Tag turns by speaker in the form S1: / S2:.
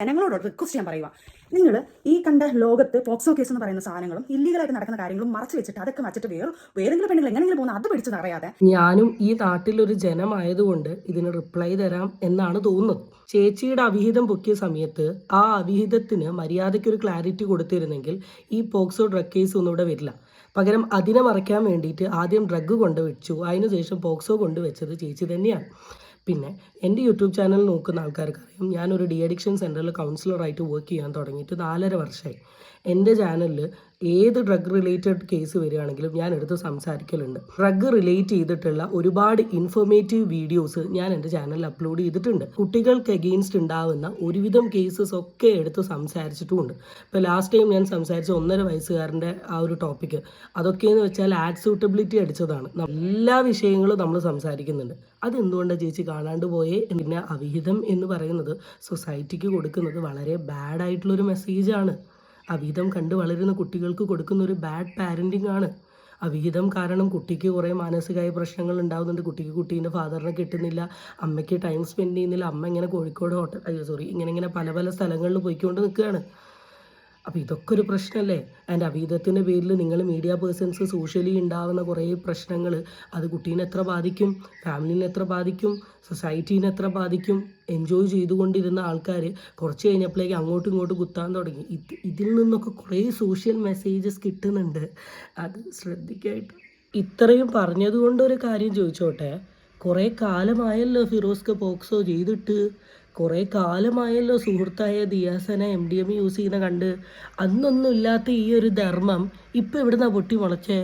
S1: ജനങ്ങളോട് റിക്വസ്റ്റ് ചെയ്യാൻ പറയുക, നിങ്ങൾ ഈ കണ്ട ലോകത്ത് പോക്സോ കേസ് എന്ന് പറയുന്ന സാധനങ്ങളും ഇല്ലീഗലായിട്ട് നടക്കുന്ന കാര്യങ്ങളും മറച്ചു വെച്ചിട്ട് അതൊക്കെ വച്ചിട്ട് വേറെങ്കിലും പെണ്ണുങ്ങൾ എങ്ങനെയെങ്കിലും പോകുന്ന അത് പിടിച്ചത് അറിയാതെ
S2: ഞാനും ഈ നാട്ടിലൊരു ജനമായതുകൊണ്ട് ഇതിന് റിപ്ലൈ തരാം എന്നാണ് തോന്നുന്നത്. ചേച്ചിയുടെ അവിഹിതം പൊക്കിയ സമയത്ത് ആ അവിഹിതത്തിന് മര്യാദയ്ക്ക് ഒരു ക്ലാരിറ്റി കൊടുത്തിരുന്നെങ്കിൽ ഈ പോക്സോ ഡ്രഗ് കേസ് ഒന്നും ഇവിടെ വരില്ല. പകരം അതിനെ മറയ്ക്കാൻ വേണ്ടിയിട്ട് ആദ്യം ഡ്രഗ് കൊണ്ടുവച്ചു, അതിനുശേഷം പോക്സോ കൊണ്ടുവച്ചത് ചേച്ചി തന്നെയാണ്. പിന്നെ എൻ്റെ യൂട്യൂബ് ചാനൽ നോക്കുന്ന ആൾക്കാർക്ക് അറിയാം, ഞാനൊരു ഡി അഡിക്ഷൻ സെൻറ്ററിൽ കൗൺസിലറായിട്ട് വർക്ക് ചെയ്യാൻ തുടങ്ങിയിട്ട് 4.5 വർഷമായി. എൻ്റെ ചാനലിൽ ഏത് ഡ്രഗ് റിലേറ്റഡ് കേസ് വരികയാണെങ്കിലും ഞാൻ എടുത്ത് സംസാരിക്കലുണ്ട്. ഡ്രഗ് റിലേറ്റ് ചെയ്തിട്ടുള്ള ഒരുപാട് ഇൻഫോർമേറ്റീവ് വീഡിയോസ് ഞാൻ എൻ്റെ ചാനലിൽ അപ്ലോഡ് ചെയ്തിട്ടുണ്ട്. കുട്ടികൾക്ക് എഗെയിൻസ്റ്റ് ഉണ്ടാവുന്ന ഒരുവിധം കേസസ് ഒക്കെ എടുത്ത് സംസാരിച്ചിട്ടുമുണ്ട്. ഇപ്പോൾ ലാസ്റ്റ് ടൈം ഞാൻ സംസാരിച്ച 1.5 വയസ്സുകാരൻ്റെ ആ ഒരു ടോപ്പിക്ക്, അതൊക്കെയെന്ന് വെച്ചാൽ ആഡ് സൂട്ടബിലിറ്റി അടിച്ചതാണ്. എല്ലാ വിഷയങ്ങളും നമ്മൾ സംസാരിക്കുന്നുണ്ട്. അതെന്തുകൊണ്ടാണ് ചേച്ചി കാണാണ്ട് പോയേ? പിന്നെ അവിഹിതം എന്ന് പറയുന്നത് സൊസൈറ്റിക്ക് കൊടുക്കുന്നത് വളരെ ബാഡായിട്ടുള്ളൊരു മെസ്സേജാണ്. അവിഹിതം കണ്ട് വളരുന്ന കുട്ടികൾക്ക് കൊടുക്കുന്ന ഒരു ബാഡ് പാരൻറ്റിംഗ് ആണ്. അവിഹിതം കാരണം കുട്ടിക്ക് കുറേ മാനസികമായ പ്രശ്നങ്ങൾ ഉണ്ടാകുന്നുണ്ട്. കുട്ടീൻ്റെ ഫാദറിനെ കിട്ടുന്നില്ല, അമ്മയ്ക്ക് ടൈം സ്പെൻഡ് ചെയ്യുന്നില്ല. അമ്മ ഇങ്ങനെ കോഴിക്കോട് ഇങ്ങനെ പല സ്ഥലങ്ങളിൽ പോയിക്കൊണ്ട് നിൽക്കുകയാണ്. അപ്പോൾ ഇതൊക്കെ ഒരു പ്രശ്നമല്ലേ? ആൻഡ് അവിഹിതത്തിൻ്റെ പേരിൽ നിങ്ങൾ മീഡിയ പേഴ്സൺസ് സോഷ്യലി ഉണ്ടാകുന്ന കുറേ പ്രശ്നങ്ങൾ അത് കുട്ടീനെ എത്ര ബാധിക്കും, ഫാമിലിനെ എത്ര ബാധിക്കും, സൊസൈറ്റീനെ എത്ര ബാധിക്കും? എൻജോയ് ചെയ്തുകൊണ്ടിരുന്ന ആൾക്കാർ കുറച്ച് കഴിഞ്ഞപ്പോഴേക്ക് അങ്ങോട്ടും ഇങ്ങോട്ടും കുത്താൻ തുടങ്ങി. ഇതിൽ നിന്നൊക്കെ കുറേ സോഷ്യൽ മെസ്സേജസ് കിട്ടുന്നുണ്ട്. അത് ശ്രദ്ധിക്കായിട്ട്. ഇത്രയും പറഞ്ഞതുകൊണ്ട് ഒരു കാര്യം ചോദിച്ചോട്ടെ, കുറേ കാലമായല്ലോ ഫിറോസ്ക്ക് പോക്സോ ചെയ്തിട്ട്, കുറേ കാലമായല്ലോ സുഹൃത്തായ ദിയാസന MDMA യൂസ് ചെയ്യുന്ന കണ്ട്. അന്നൊന്നും ഇല്ലാത്ത ഈ ഒരു ധർമ്മം ഇപ്പം എവിടുന്നാ പൊട്ടി മുളച്ചേ?